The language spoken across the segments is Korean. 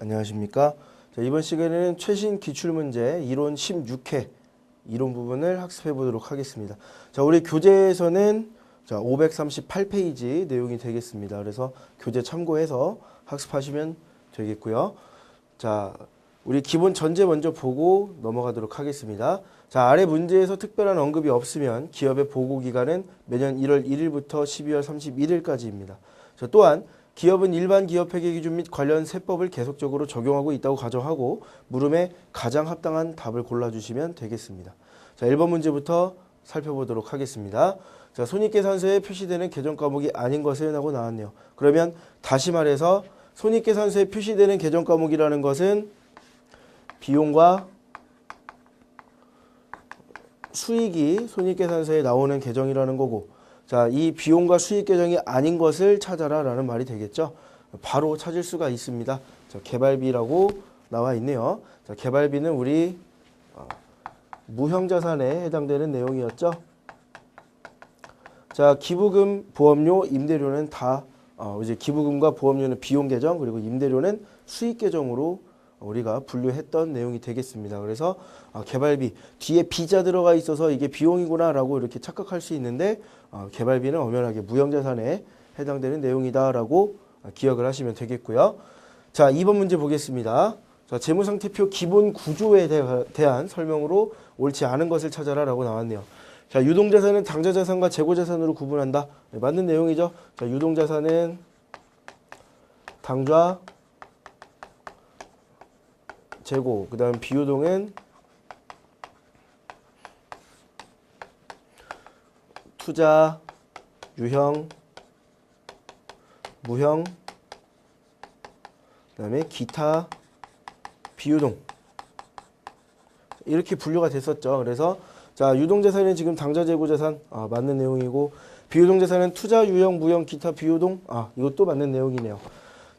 안녕하십니까. 자, 이번 시간에는 최신 기출문제 이론 16회 이론 부분을 학습해 보도록 하겠습니다. 자, 우리 교재에서는 538페이지 내용이 되겠습니다. 그래서 교재 참고해서 학습하시면 되겠고요. 자, 우리 기본 전제 먼저 보고 넘어가도록 하겠습니다. 자, 아래 문제에서 특별한 언급이 없으면 기업의 보고기간은 매년 1월 1일부터 12월 31일까지입니다. 자, 또한 기업은 일반 기업회계 기준 및 관련 세법을 계속적으로 적용하고 있다고 가정하고 물음에 가장 합당한 답을 골라주시면 되겠습니다. 자, 1번 문제부터 살펴보도록 하겠습니다. 자, 손익계산서에 표시되는 계정 과목이 아닌 것은 하고 나왔네요. 그러면 다시 말해서 손익계산서에 표시되는 계정 과목이라는 것은 비용과 수익이 손익계산서에 나오는 계정이라는 거고, 자, 이 비용과 수익 계정이 아닌 것을 찾아라 라는 말이 되겠죠. 바로 찾을 수가 있습니다. 자, 개발비라고 나와 있네요. 자, 개발비는 우리 무형자산에 해당되는 내용이었죠. 자, 기부금, 보험료, 임대료는 다 이제 기부금과 보험료는 비용 계정, 그리고 임대료는 수익 계정으로 우리가 분류했던 내용이 되겠습니다. 그래서 개발비 뒤에 비자 들어가 있어서 이게 비용이구나 라고 이렇게 착각할 수 있는데 개발비는 엄연하게 무형자산에 해당되는 내용이다 라고 기억을 하시면 되겠고요. 자, 2번 문제 보겠습니다. 자, 재무상태표 기본 구조에 대한 설명으로 옳지 않은 것을 찾아라 라고 나왔네요. 자, 유동자산은 당좌자산과 재고자산으로 구분한다. 네, 맞는 내용이죠. 자, 유동자산은 당좌, 재고, 그 다음 비유동은 투자, 유형, 무형, 그 다음에 기타, 비유동 이렇게 분류가 됐었죠. 그래서 자, 유동자산은 지금 당좌, 재고자산 맞는 내용이고, 비유동자산은 투자, 유형, 무형, 기타, 비유동 이것도 맞는 내용이네요.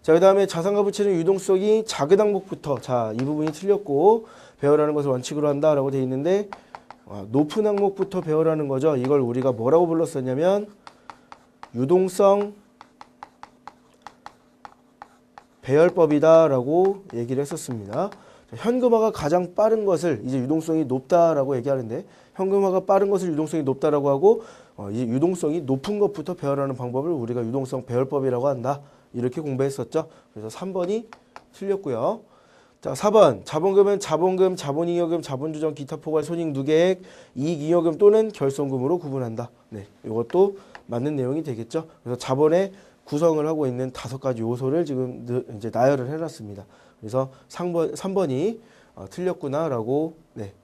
자, 그 다음에 자산과 부채는 유동성이 작은 항목부터, 자, 이 부분이 틀렸고 배열하는 것을 원칙으로 한다라고 되어 있는데 높은 항목부터 배열하는 거죠. 이걸 우리가 뭐라고 불렀었냐면 유동성 배열법이다라고 얘기를 했었습니다. 자, 현금화가 가장 빠른 것을 이제 유동성이 높다라고 얘기하는데, 현금화가 빠른 것을 유동성이 높다라고 하고 이제 유동성이 높은 것부터 배열하는 방법을 우리가 유동성 배열법이라고 한다. 이렇게 공부했었죠. 그래서 3번이 틀렸고요. 자, 4번 자본금은 자본금, 자본잉여금, 자본조정, 기타 포괄, 손익 누계액, 이익잉여금 또는 결손금으로 구분한다. 네, 이것도 맞는 내용이 되겠죠. 그래서 자본의 구성을 하고 있는 5가지 요소를 지금 이제 나열을 해놨습니다. 그래서 3번이 틀렸구나라고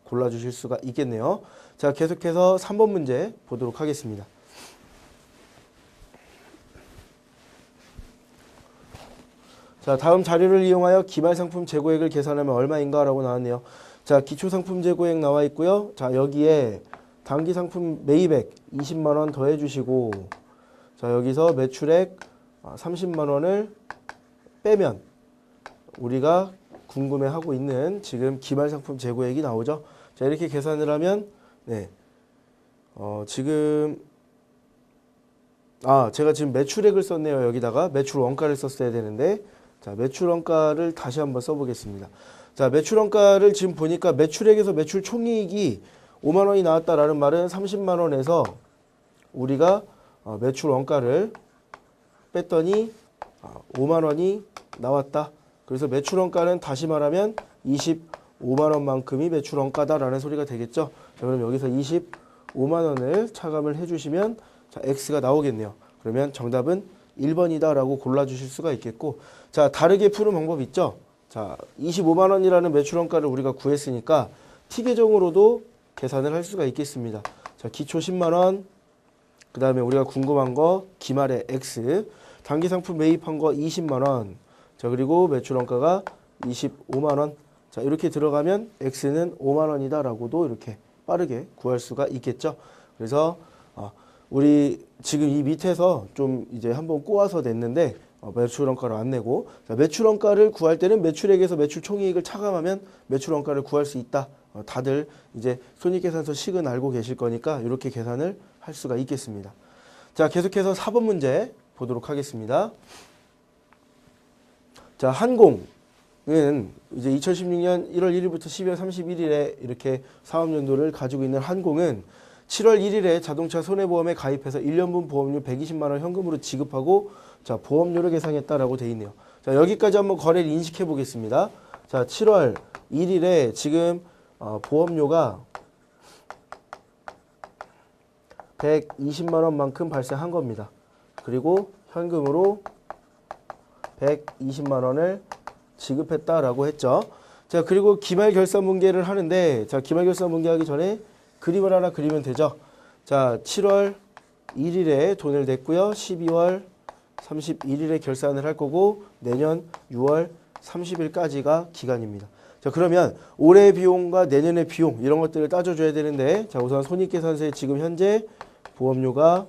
골라주실 수가 있겠네요. 자, 계속해서 3번 문제 보도록 하겠습니다. 자, 다음 자료를 이용하여 기말상품 재고액을 계산하면 얼마인가 라고 나왔네요. 자, 기초상품 재고액 나와 있고요. 자, 여기에 단기상품 매입액 20만원 더해 주시고, 자, 여기서 매출액 30만원을 빼면 우리가 궁금해하고 있는 지금 기말상품 재고액이 나오죠. 자, 이렇게 계산을 하면 지금 제가 지금 매출액을 썼네요. 여기다가 매출 원가를 썼어야 되는데, 자, 매출 원가를 다시 한번 써보겠습니다. 자, 매출 원가를 지금 보니까 매출액에서 매출 총이익이 5만 원이 나왔다라는 말은 30만 원에서 우리가 매출 원가를 뺐더니 5만 원이 나왔다. 그래서 매출 원가는 다시 말하면 25만 원만큼이 매출 원가다라는 소리가 되겠죠. 자, 그럼 여기서 25만 원을 차감을 해주시면 자, X가 나오겠네요. 그러면 정답은 1번이다 라고 골라주실 수가 있겠고, 자, 다르게 푸는 방법 있죠. 자, 25만 원이라는 매출원가를 우리가 구했으니까 T계정으로도 계산을 할 수가 있겠습니다. 자, 기초 10만 원, 그 다음에 우리가 궁금한 거 기말의 X, 단기상품 매입한 거 20만 원, 자, 그리고 매출원가가 25만 원. 자, 이렇게 들어가면 X는 5만 원이다 라고도 이렇게 빠르게 구할 수가 있겠죠. 그래서 우리 지금 이 밑에서 좀 이제 한번 꼬아서 냈는데 매출원가를 안 내고, 자, 매출원가를 구할 때는 매출액에서 매출 총이익을 차감하면 매출원가를 구할 수 있다. 다들 이제 손익계산서 식은 알고 계실 거니까 이렇게 계산을 할 수가 있겠습니다. 자, 계속해서 4번 문제 보도록 하겠습니다. 자, 한공 이제 2016년 1월 1일부터 12월 31일에 이렇게 사업연도를 가지고 있는 한공은 7월 1일에 자동차 손해보험에 가입해서 1년분 보험료 120만 원 현금으로 지급하고 자, 보험료를 계상했다라고 돼 있네요. 자, 여기까지 한번 거래를 인식해 보겠습니다. 자, 7월 1일에 지금 보험료가 120만 원만큼 발생한 겁니다. 그리고 현금으로 120만 원을 지급했다라고 했죠. 자, 그리고 기말결산분계를 하는데, 자, 기말결산분계 하기 전에 그림을 하나 그리면 되죠. 자, 7월 1일에 돈을 냈고요. 12월 31일에 결산을 할 거고, 내년 6월 30일까지가 기간입니다. 자, 그러면 올해의 비용과 내년의 비용, 이런 것들을 따져줘야 되는데, 자, 우선 손익계산서에 지금 현재 보험료가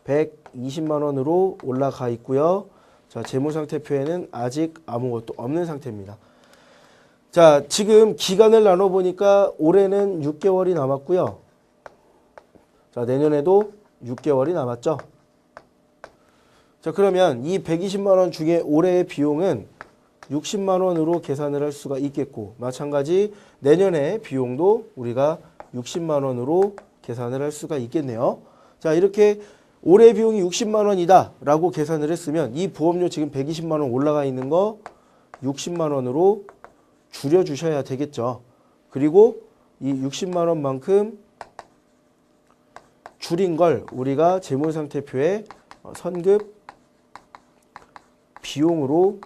120만 원으로 올라가 있고요. 자, 재무상태표에는 아직 아무것도 없는 상태입니다. 자, 지금 기간을 나눠보니까 올해는 6개월이 남았고요. 자, 내년에도 6개월이 남았죠. 자, 그러면 이 120만 원 중에 올해의 비용은 60만 원으로 계산을 할 수가 있겠고, 마찬가지 내년의 비용도 우리가 60만 원으로 계산을 할 수가 있겠네요. 자, 이렇게 올해 비용이 60만 원이다 라고 계산을 했으면 이 보험료 지금 120만 원 올라가 있는 거 60만 원으로 줄여주셔야 되겠죠. 그리고 이 60만 원만큼 줄인 걸 우리가 재무상태표에 선급 비용으로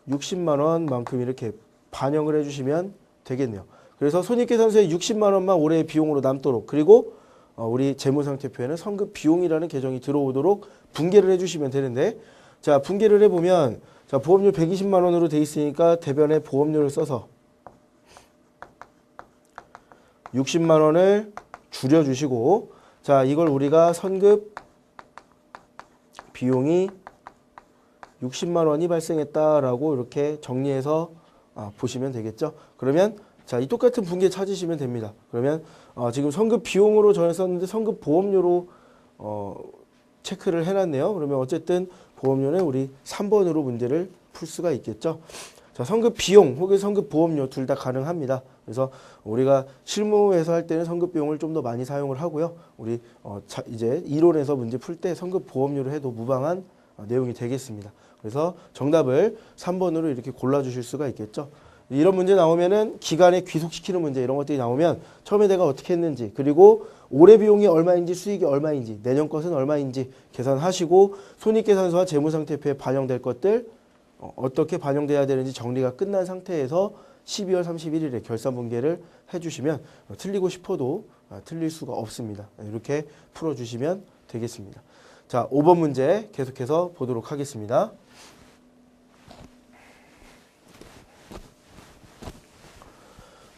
60만 원만큼 이렇게 반영을 해주시면 되겠네요. 그래서 손익계산서에 60만 원만 올해의 비용으로 남도록, 그리고 우리 재무상태표에는 선급 비용이라는 계정이 들어오도록 분계를 해주시면 되는데, 자, 분계를 해보면, 자, 보험료 120만 원으로 돼 있으니까 대변에 보험료를 써서 60만 원을 줄여주시고, 자, 이걸 우리가 선급 비용이 60만 원이 발생했다라고 이렇게 정리해서 보시면 되겠죠. 그러면 자, 이 똑같은 분계 찾으시면 됩니다. 그러면 지금 선급 비용으로 정했었는데 선급 보험료로 체크를 해놨네요. 그러면 어쨌든 보험료는 우리 3번으로 문제를 풀 수가 있겠죠. 자, 선급 비용 혹은 선급 보험료 둘 다 가능합니다. 그래서 우리가 실무에서 할 때는 선급 비용을 좀 더 많이 사용을 하고요. 우리 이제 이론에서 문제 풀 때 선급 보험료를 해도 무방한 내용이 되겠습니다. 그래서 정답을 3번으로 이렇게 골라주실 수가 있겠죠. 이런 문제 나오면은 기간에 귀속시키는 문제 이런 것들이 나오면 처음에 내가 어떻게 했는지, 그리고 올해 비용이 얼마인지 수익이 얼마인지 내년 것은 얼마인지 계산하시고 손익계산서와 재무상태표에 반영될 것들 어떻게 반영돼야 되는지 정리가 끝난 상태에서 12월 31일에 결산분계를 해주시면 틀리고 싶어도 틀릴 수가 없습니다. 이렇게 풀어주시면 되겠습니다. 자, 5번 문제 계속해서 보도록 하겠습니다.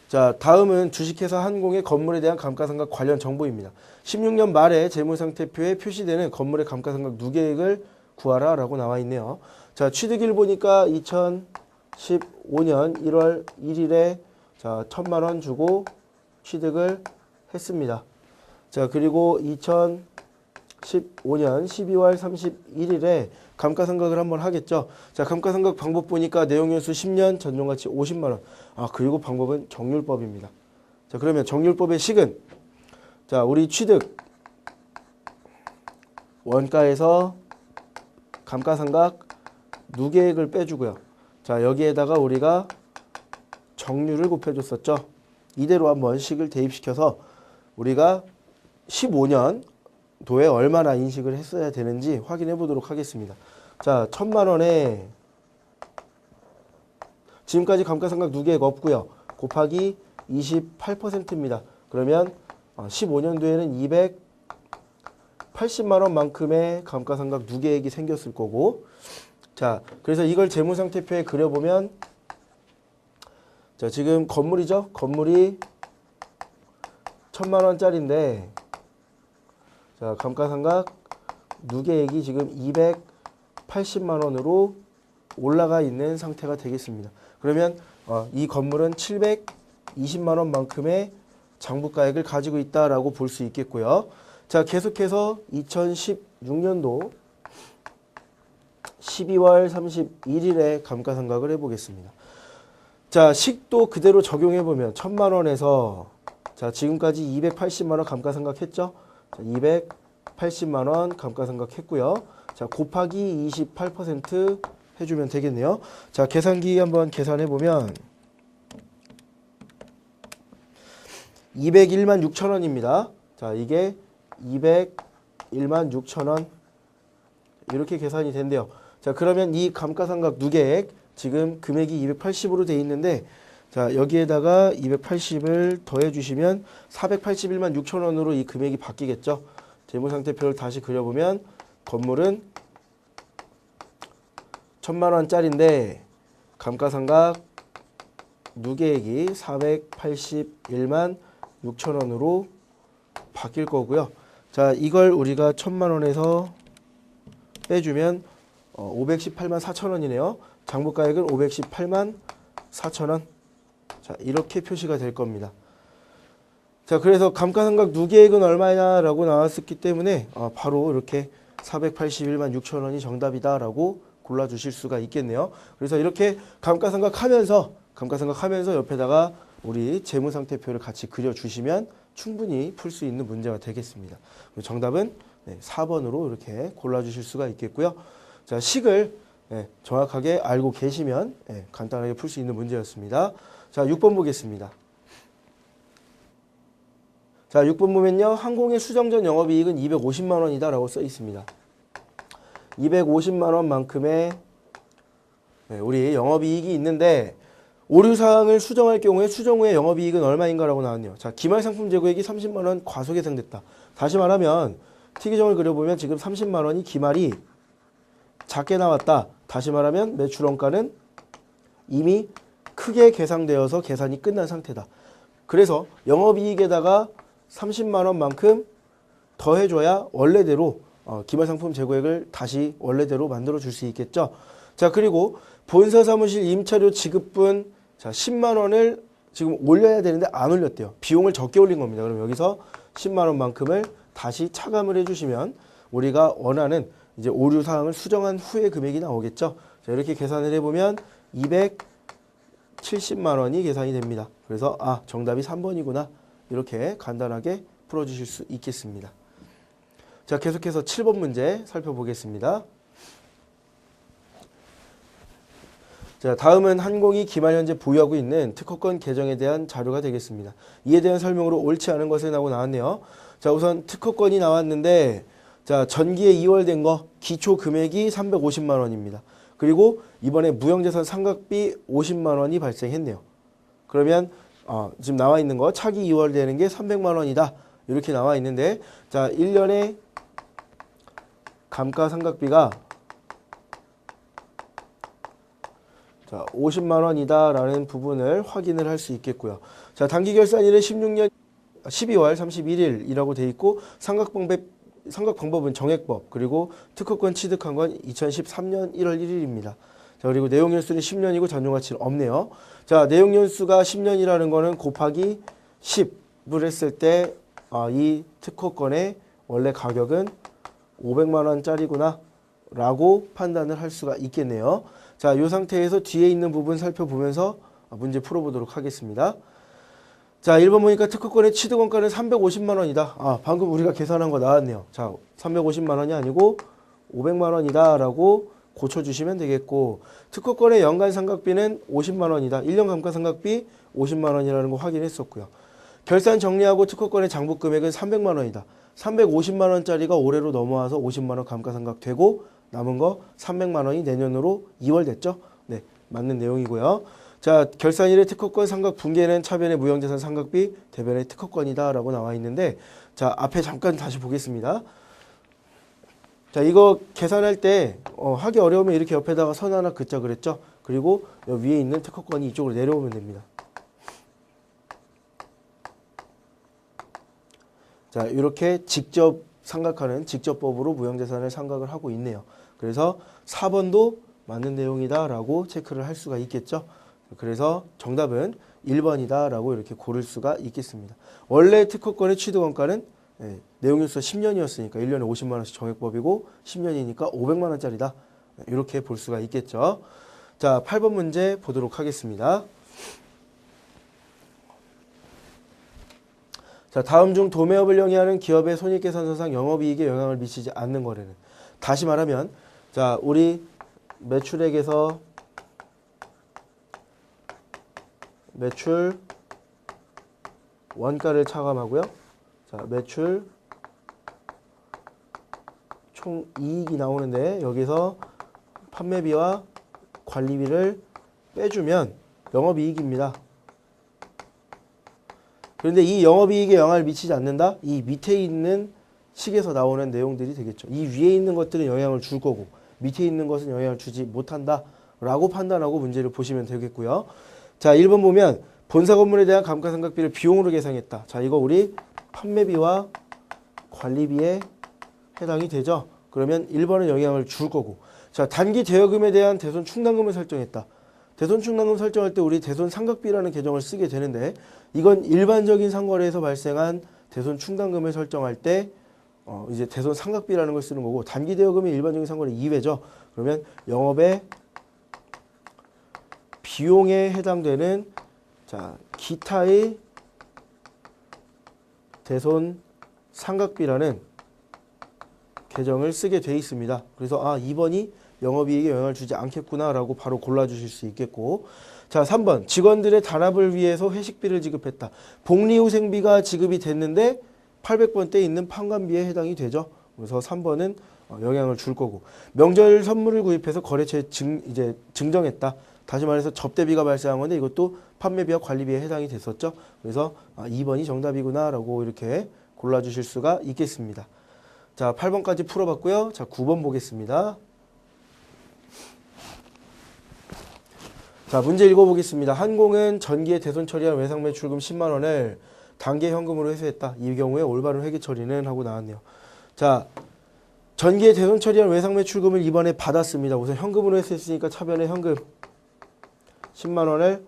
자, 다음은 주식회사 한공의 건물에 대한 감가상각 관련 정보입니다. 16년 말에 재무상태표에 표시되는 건물의 감가상각 누계액을 구하라 라고 나와 있네요. 자, 취득일 보니까 2015년 1월 1일에 자, 1,000만 원 주고 취득을 했습니다. 자, 그리고 2015년 12월 31일에 감가상각을 한번 하겠죠. 자, 감가상각 방법 보니까 내용연수 10년, 전용가치 50만 원. 그리고 방법은 정률법입니다. 자, 그러면 정률법의 식은 자, 우리 취득 원가에서 감가상각 누계액을 빼주고요. 자, 여기에다가 우리가 정률을 곱해줬었죠. 이대로 한번 식을 대입시켜서 우리가 15년도에 얼마나 인식을 했어야 되는지 확인해 보도록 하겠습니다. 자, 1,000만 원에 지금까지 감가상각 누계액 없고요. 곱하기 28%입니다. 그러면 15년도에는 280만 원만큼의 감가상각 누계액이 생겼을 거고, 자, 그래서 이걸 재무상태표에 그려보면 자, 지금 건물이죠. 건물이 1,000만 원짜리인데 자, 감가상각 누계액이 지금 280만 원으로 올라가 있는 상태가 되겠습니다. 그러면 이 건물은 720만 원만큼의 장부가액을 가지고 있다라고 볼 수 있겠고요. 자, 계속해서 2016년도 12월 31일에 감가상각을 해보겠습니다. 자, 식도 그대로 적용해보면 1000만 원에서 자, 지금까지 280만 원 감가상각 했죠? 자, 280만 원 감가상각 했고요. 자, 곱하기 28% 해주면 되겠네요. 자, 계산기 한번 계산해보면 201만 6천 원입니다. 자, 이게 201만 6천 원 이렇게 계산이 된대요. 자, 그러면 이 감가상각 누계액 지금 금액이 280으로 돼 있는데 자, 여기에다가 280을 더해 주시면 481만 6천 원으로 이 금액이 바뀌겠죠. 재무상태표를 다시 그려보면 건물은 1000만 원짜리인데 감가상각 누계액이 481만 6천 원으로 바뀔 거고요. 자, 이걸 우리가 1000만 원에서 빼주면 518만 4천 원이네요. 장부가액은 518만 4천 원. 자, 이렇게 표시가 될 겁니다. 자, 그래서 감가상각 누계액은 얼마냐라고 나왔었기 때문에 바로 이렇게 481만 6천 원이 정답이다라고 골라주실 수가 있겠네요. 그래서 이렇게 감가상각 하면서 옆에다가 우리 재무상태표를 같이 그려주시면 충분히 풀 수 있는 문제가 되겠습니다. 정답은 4번으로 이렇게 골라주실 수가 있겠고요. 자, 식을 정확하게 알고 계시면 간단하게 풀 수 있는 문제였습니다. 자, 6번 보겠습니다. 자, 6번 보면요. 항공의 수정전 영업이익은 250만 원이다 라고 써 있습니다. 250만 원만큼의 우리 영업이익이 있는데 오류사항을 수정할 경우에 수정 후에 영업이익은 얼마인가 라고 나왔네요. 자, 기말상품 재고액이 30만 원 과소계산됐다. 다시 말하면 T규정을 그려보면 지금 30만 원이 기말이 작게 나왔다. 다시 말하면 매출원가는 이미 크게 계상되어서 계산이 끝난 상태다. 그래서 영업이익에다가 30만 원만큼 더해줘야 원래대로 기말상품 재고액을 다시 원래대로 만들어 줄 수 있겠죠. 자, 그리고 본사사무실 임차료 지급분 자 10만 원을 지금 올려야 되는데 안 올렸대요. 비용을 적게 올린 겁니다. 그럼 여기서 10만 원만큼을 다시 차감을 해주시면 우리가 원하는 이제 오류 사항을 수정한 후에 금액이 나오겠죠. 자, 이렇게 계산을 해보면 270만 원이 계산이 됩니다. 그래서 정답이 3번이구나 이렇게 간단하게 풀어주실 수 있겠습니다. 자, 계속해서 7번 문제 살펴보겠습니다. 자, 다음은 항공이 기말 현재 보유하고 있는 특허권 개정에 대한 자료가 되겠습니다. 이에 대한 설명으로 옳지 않은 것을 나왔네요. 자, 우선 특허권이 나왔는데 자, 전기에 이월된 거 기초 금액이 350만 원입니다. 그리고 이번에 무형재산 상각비 50만 원이 발생했네요. 그러면 지금 나와 있는 거 차기 이월되는 게 300만 원이다. 이렇게 나와 있는데 자, 1년에 감가상각비가 자, 50만 원이다라는 부분을 확인을 할 수 있겠고요. 자, 단기결산일은 16년 12월 31일이라고 돼 있고 상각 방법은 정액법 그리고 특허권 취득한 건 2013년 1월 1일입니다. 자, 그리고 내용연수는 10년이고 전용가치는 없네요. 자, 내용연수가 10년이라는 거는 곱하기 10을 했을 때 이 특허권의 원래 가격은 500만 원짜리구나 라고 판단을 할 수가 있겠네요. 자, 이 상태에서 뒤에 있는 부분 살펴보면서 문제 풀어보도록 하겠습니다. 자, 1번 보니까 특허권의 취득원가는 350만 원이다. 방금 우리가 계산한 거 나왔네요. 자, 350만 원이 아니고 500만 원이다 라고 고쳐주시면 되겠고 특허권의 연간 상각비는 50만 원이다. 1년 감가상각비 50만 원이라는 거 확인했었고요. 결산 정리하고 특허권의 장부 금액은 300만 원이다. 350만 원짜리가 올해로 넘어와서 50만 원 감가상각되고 남은 거 300만 원이 내년으로 2월 됐죠? 네, 맞는 내용이고요. 자, 결산일의 특허권 상각 분기에는 차변의 무형재산 상각비, 대변의 특허권이다 라고 나와 있는데 자, 앞에 잠깐 다시 보겠습니다. 자, 이거 계산할 때 하기 어려우면 이렇게 옆에다가 선 하나 긋자 그랬죠? 그리고 여기 위에 있는 특허권이 이쪽으로 내려오면 됩니다. 자, 이렇게 직접 상각하는 직접법으로 무형재산을 상각을 하고 있네요. 그래서 4번도 맞는 내용이다 라고 체크를 할 수가 있겠죠. 그래서 정답은 1번이다 라고 이렇게 고를 수가 있겠습니다. 원래 특허권의 취득원가는 내용연수가 10년이었으니까 1년에 50만 원씩 정액법이고 10년이니까 500만 원짜리다 이렇게 볼 수가 있겠죠. 자, 8번 문제 보도록 하겠습니다. 자, 다음 중 도매업을 영위하는 기업의 손익계산서상 영업이익에 영향을 미치지 않는 거래는. 다시 말하면, 자, 우리 매출액에서 매출 원가를 차감하고요. 자, 매출 총 이익이 나오는데 여기서 판매비와 관리비를 빼주면 영업이익입니다. 그런데 이 영업이익에 영향을 미치지 않는다? 이 밑에 있는 식에서 나오는 내용들이 되겠죠. 이 위에 있는 것들은 영향을 줄 거고 밑에 있는 것은 영향을 주지 못한다 라고 판단하고 문제를 보시면 되겠고요. 자, 1번 보면 본사 건물에 대한 감가상각비를 비용으로 계상했다. 자, 이거 우리 판매비와 관리비에 해당이 되죠. 그러면 1번은 영향을 줄 거고, 자, 단기 대여금에 대한 대손 충당금을 설정했다. 대손 충당금 설정할 때 우리 대손 상각비라는 계정을 쓰게 되는데, 이건 일반적인 상거래에서 발생한 대손 충당금을 설정할 때 이제 대손 상각비라는 걸 쓰는 거고, 단기 대여금이 일반적인 상거래 이외죠. 그러면 영업의 비용에 해당되는, 자, 기타의 대손 상각비라는 계정을 쓰게 돼 있습니다. 그래서 2번이 영업이익에 영향을 주지 않겠구나 라고 바로 골라주실 수 있겠고, 자, 3번 직원들의 단합을 위해서 회식비를 지급했다. 복리후생비가 지급이 됐는데 800번대에 있는 판관비에 해당이 되죠. 그래서 3번은 영향을 줄 거고, 명절 선물을 구입해서 거래처에 증정했다. 다시 말해서 접대비가 발생한 건데 이것도 판매비와 관리비에 해당이 됐었죠. 그래서 2번이 정답이구나 라고 이렇게 골라주실 수가 있겠습니다. 자, 8번까지 풀어봤고요. 자, 9번 보겠습니다. 자, 문제 읽어보겠습니다. 한공은 전기에 대손 처리한 외상매출금 10만원을 단기 현금으로 회수했다. 이 경우에 올바른 회계 처리는 하고 나왔네요. 자, 전기에 대손 처리한 외상매출금을 이번에 받았습니다. 우선 현금으로 회수했으니까 차변에 현금 10만원을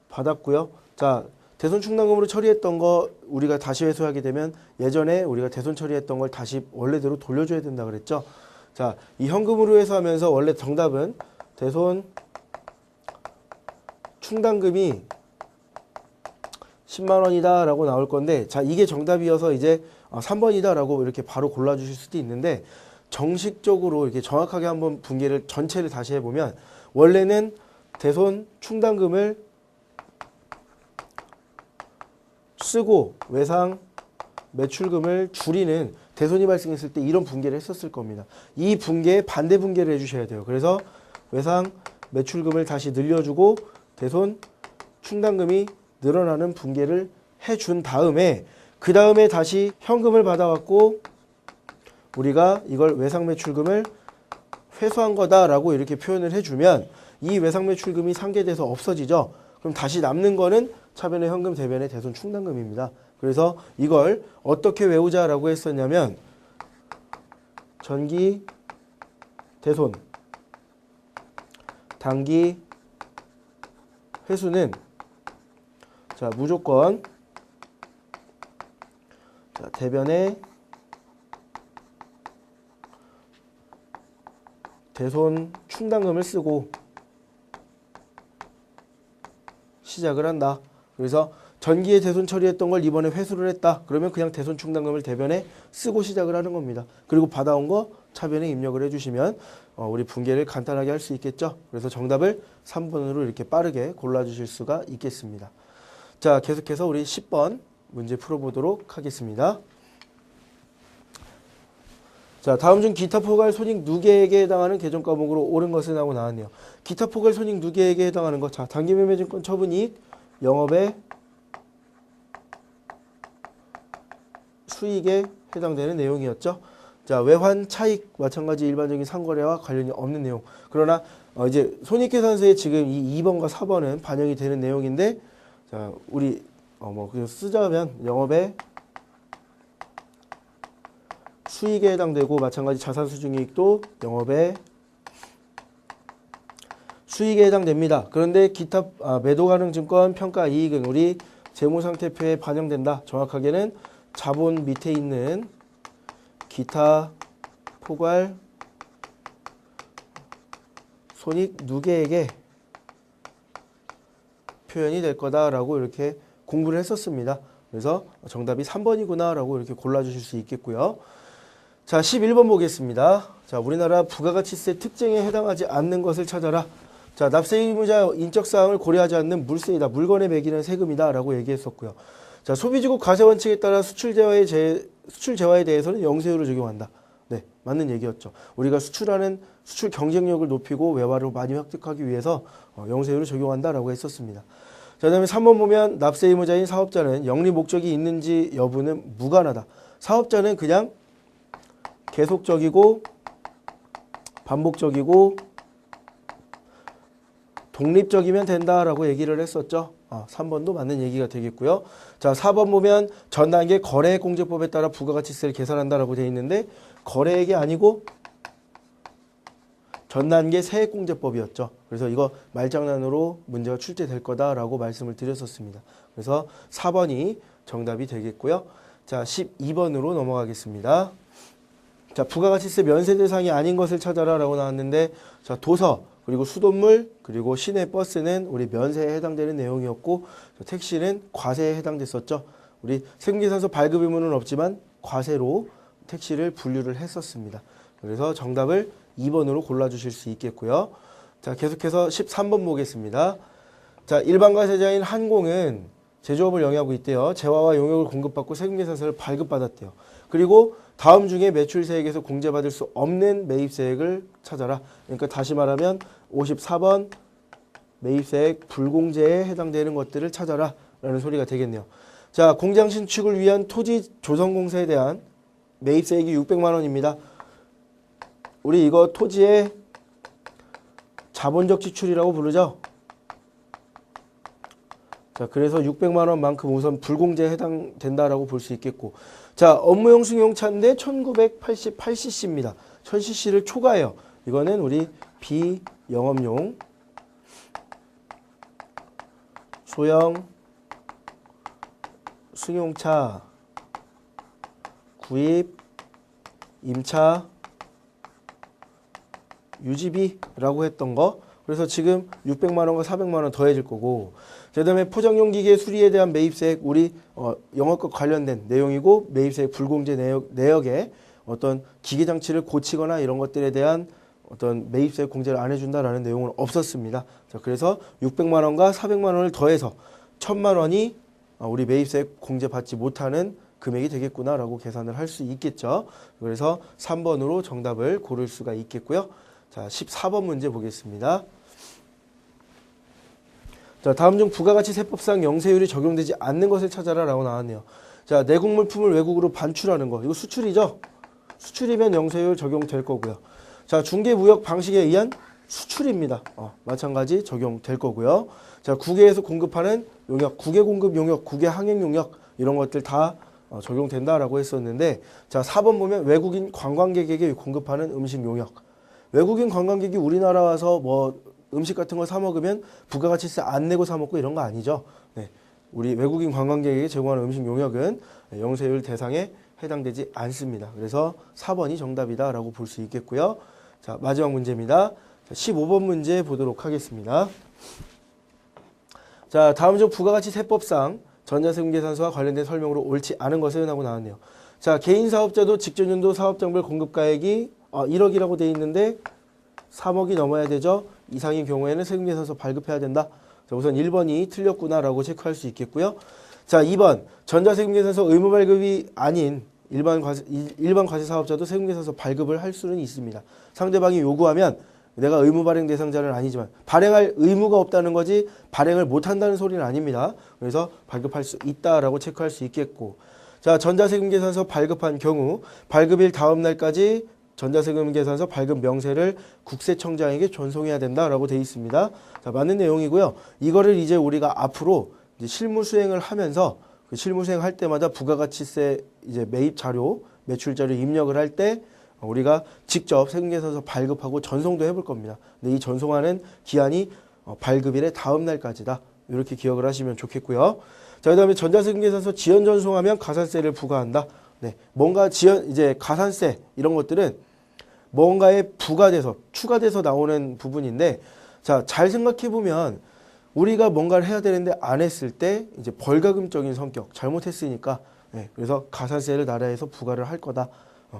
받았고요. 자, 대손 충당금으로 처리했던 거 우리가 다시 회수하게 되면 예전에 우리가 대손 처리했던 걸 다시 원래대로 돌려줘야 된다 그랬죠. 자, 이 현금으로 회수하면서 원래 정답은 대손 충당금이 10만원이다 라고 나올 건데, 자, 이게 정답이어서 이제 3번이다 라고 이렇게 바로 골라주실 수도 있는데, 정식적으로 이렇게 정확하게 한번 분계를 전체를 다시 해보면 원래는 대손 충당금을 쓰고 외상 매출금을 줄이는 대손이 발생했을 때 이런 분계를 했었을 겁니다. 이 분계에 반대 분계를 해주셔야 돼요. 그래서 외상 매출금을 다시 늘려주고 대손 충당금이 늘어나는 분계를 해준 다음에, 그 다음에 다시 현금을 받아왔고 우리가 이걸 외상 매출금을 회수한 거다라고 이렇게 표현을 해주면 이 외상 매출금이 상계돼서 없어지죠. 그럼 다시 남는 거는 차변의 현금 대변의 대손 충당금입니다. 그래서 이걸 어떻게 외우자라고 했었냐면, 전기 대손 단기 회수는, 자, 무조건, 자, 대변의 대손 충당금을 쓰고 시작을 한다. 그래서 전기에 대손 처리했던 걸 이번에 회수를 했다. 그러면 그냥 대손 충당금을 대변에 쓰고 시작을 하는 겁니다. 그리고 받아온 거 차변에 입력을 해주시면 우리 분계를 간단하게 할 수 있겠죠. 그래서 정답을 3번으로 이렇게 빠르게 골라주실 수가 있겠습니다. 자, 계속해서 우리 10번 문제 풀어보도록 하겠습니다. 자, 다음 중 기타 포괄 손익 누계액에 해당하는 계정 과목으로 옳은 것은 하고 나왔네요. 기타 포괄 손익 누계액에 해당하는 것. 자, 단기매매증권 처분이익, 영업의 수익에 해당되는 내용이었죠. 자, 외환 차익 마찬가지 일반적인 상거래와 관련이 없는 내용. 그러나 이제 손익계산서에 지금 이 2번과 4번은 반영이 되는 내용인데, 자, 우리 그냥 쓰자면 영업의 수익에 해당되고, 마찬가지 자산수중이익도 영업의 수익에 해당됩니다. 그런데 기타 매도가능증권 평가이익은 우리 재무상태표에 반영된다. 정확하게는 자본 밑에 있는 기타 포괄 손익 누계액의 표현이 될 거다라고 이렇게 공부를 했었습니다. 그래서 정답이 3번이구나 라고 이렇게 골라주실 수 있겠고요. 자, 11번 보겠습니다. 자, 우리나라 부가가치세 특징에 해당하지 않는 것을 찾아라. 자, 납세 의무자 인적사항을 고려하지 않는 물세이다. 물건에 매기는 세금이다 라고 얘기했었고요. 자, 소비지국 과세원칙에 따라 수출 재화에 대해서는 영세율을 적용한다. 네, 맞는 얘기였죠. 우리가 수출 경쟁력을 높이고 외화를 많이 획득하기 위해서 영세율을 적용한다라고 했었습니다. 자, 그다음에 3번 보면 납세 의무자인 사업자는 영리 목적이 있는지 여부는 무관하다. 사업자는 그냥 계속적이고 반복적이고 독립적이면 된다라고 얘기를 했었죠. 3번도 맞는 얘기가 되겠고요. 자, 4번 보면 전 단계 거래액공제법에 따라 부가가치세를 계산한다라고 되어 있는데 거래액이 아니고 전 단계 세액공제법이었죠. 그래서 이거 말장난으로 문제가 출제될 거다라고 말씀을 드렸었습니다. 그래서 4번이 정답이 되겠고요. 자, 12번으로 넘어가겠습니다. 자, 부가가치세 면세 대상이 아닌 것을 찾아라 라고 나왔는데, 자, 도서, 그리고 수돗물, 그리고 시내 버스는 우리 면세에 해당되는 내용이었고, 택시는 과세에 해당됐었죠. 우리 세금계산서 발급 의무는 없지만 과세로 택시를 분류를 했었습니다. 그래서 정답을 2번으로 골라주실 수 있겠고요. 자, 계속해서 13번 보겠습니다. 자, 일반 과세자인 한공은 제조업을 영위하고 있대요. 재화와 용역을 공급받고 세금계산서를 발급받았대요. 그리고 다음 중에 매출세액에서 공제받을 수 없는 매입세액을 찾아라. 그러니까 다시 말하면 54번 매입세액 불공제에 해당되는 것들을 찾아라 라는 소리가 되겠네요. 자, 공장 신축을 위한 토지 조성공사에 대한 매입세액이 600만 원입니다. 우리 이거 토지의 자본적 지출이라고 부르죠. 자, 그래서 600만 원만큼 우선 불공제에 해당된다라고 볼 수 있겠고, 자, 업무용 승용차인데 1988cc입니다. 1000cc를 초과해요. 이거는 우리 비영업용 소형 승용차 구입 임차 유지비라고 했던 거. 그래서 지금 600만 원과 400만 원 더해질 거고, 그 다음에 포장용 기계 수리에 대한 매입세액 우리 영업과 관련된 내용이고, 매입세액 불공제 내역에 어떤 기계 장치를 고치거나 이런 것들에 대한 어떤 매입세액 공제를 안 해준다라는 내용은 없었습니다. 자, 그래서 600만 원과 400만 원을 더해서 1000만 원이 우리 매입세액 공제 받지 못하는 금액이 되겠구나라고 계산을 할 수 있겠죠. 그래서 3번으로 정답을 고를 수가 있겠고요. 자, 14번 문제 보겠습니다. 자, 다음 중 부가가치세법상 영세율이 적용되지 않는 것을 찾아라 라고 나왔네요. 자, 내국 물품을 외국으로 반출하는 거. 이거 수출이죠? 수출이면 영세율 적용될 거고요. 자, 중개무역 방식에 의한 수출입니다. 마찬가지 적용될 거고요. 자, 국외에서 공급하는 용역, 국외 공급 용역, 국외 항행 용역 이런 것들 다 적용된다라고 했었는데, 자, 4번 보면 외국인 관광객에게 공급하는 음식 용역. 외국인 관광객이 우리나라 와서 뭐 음식 같은 거 사 먹으면 부가가치세 안 내고 사 먹고 이런 거 아니죠. 네. 우리 외국인 관광객에게 제공하는 음식 용역은 영세율 대상에 해당되지 않습니다. 그래서 4번이 정답이다라고 볼 수 있겠고요. 자, 마지막 문제입니다. 15번 문제 보도록 하겠습니다. 자, 다음 중 부가가치세법상 전자세금계산서와 관련된 설명으로 옳지 않은 것은 하고 나왔네요. 자, 개인 사업자도 직전연도 사업장별 공급가액이 1억이라고 되어 있는데 3억이 넘어야 되죠. 이상인 경우에는 세금계산서 발급해야 된다. 자, 우선 1번이 틀렸구나라고 체크할 수 있겠고요. 자, 2번 전자세금계산서 의무 발급이 아닌 일반 과세 사업자도 세금계산서 발급을 할 수는 있습니다. 상대방이 요구하면 내가 의무 발행 대상자는 아니지만 발행할 의무가 없다는 거지 발행을 못한다는 소리는 아닙니다. 그래서 발급할 수 있다라고 체크할 수 있겠고, 자, 전자세금계산서 발급한 경우 발급일 다음 날까지 전자세금계산서 발급 명세를 국세청장에게 전송해야 된다라고 되어 있습니다. 자, 맞는 내용이고요. 이거를 이제 우리가 앞으로 이제 실무 수행을 하면서 그 실무 수행할 때마다 부가가치세 이제 매입 자료, 매출 자료 입력을 할 때 우리가 직접 세금계산서 발급하고 전송도 해볼 겁니다. 근데 이 전송하는 기한이 발급일의 다음 날까지다. 이렇게 기억을 하시면 좋겠고요. 자, 그다음에 전자세금계산서 지연 전송하면 가산세를 부과한다. 네, 뭔가 이제 가산세 이런 것들은 뭔가에 부가돼서 추가돼서 나오는 부분인데 자, 잘 생각해 보면 우리가 뭔가를 해야 되는데 안 했을 때 이제 벌가금적인 성격 잘못했으니까 그래서 가산세를 나라에서 부과를 할 거다.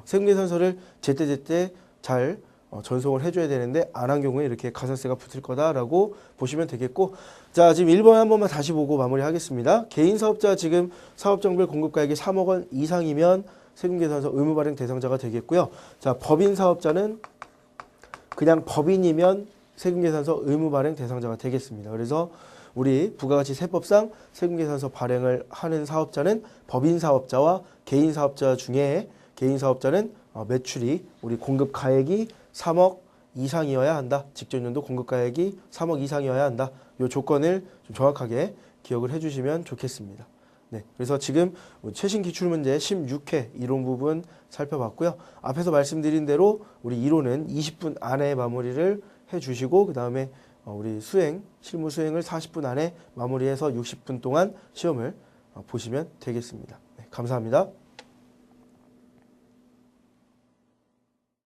세금계산서를 제때제때 잘 전송을 해줘야 되는데 안 한 경우에 이렇게 가산세가 붙을 거다라고 보시면 되겠고 자 지금 1번 한 번만 다시 보고 마무리하겠습니다. 개인 사업자 지금 사업장별 공급가액이 3억 원 이상이면 세금계산서 의무 발행 대상자가 되겠고요. 자 법인 사업자는 그냥 법인이면 세금계산서 의무 발행 대상자가 되겠습니다. 그래서 우리 부가가치세법상 세금계산서 발행을 하는 사업자는 법인 사업자와 개인 사업자 중에 개인 사업자는 매출이 우리 공급가액이 3억 이상이어야 한다. 직전년도 공급가액이 3억 이상이어야 한다. 이 조건을 좀 정확하게 기억을 해주시면 좋겠습니다. 네, 그래서 지금 최신 기출문제 16회 이론 부분 살펴봤고요. 앞에서 말씀드린 대로 우리 이론은 20분 안에 마무리를 해주시고 그 다음에 우리 실무 수행을 40분 안에 마무리해서 60분 동안 시험을 보시면 되겠습니다. 네, 감사합니다.